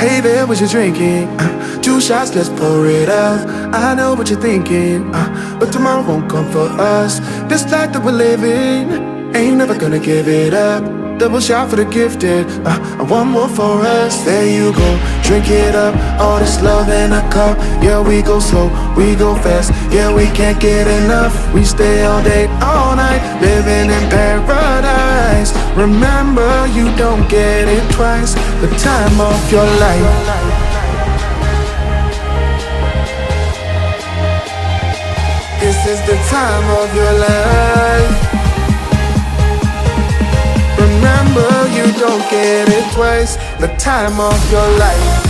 Hey there, what you drinking? 2 shots, let's pour it up. I know what you're thinking, but tomorrow won't come for us. This life that we're living, ain't never gonna give it up. Double shot for the gifted, and one more for us. There you go, drink it up. All this love in a cup. Yeah, we go slow, we go fast. Yeah, we can't get enough. We stay all day, all night, living in paradise. Remember, you don't get it twice. The time of your life. This is the time of your life. Remember, you don't get it twice. The time of your life.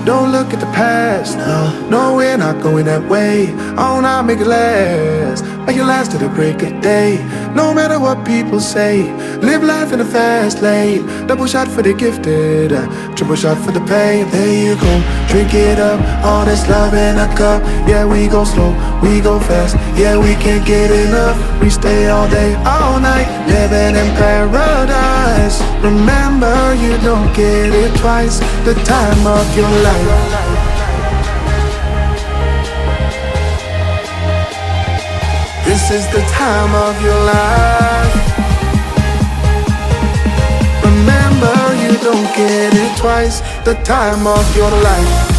Don't look at the past, no, we're not going that way. Oh, now make it last, make it last to the break of day. No matter what people say, live life in a fast lane. Double shot for the gifted, triple shot for the pain. There you go, drink it up, all this love in a cup. Yeah, we go slow, we go fast. Yeah, we can't get enough. We stay all day, all night, living in paradise. Remember, you don't get it twice. The time of your life. This is the time of your life. Remember, you don't get it twice. The time of your life.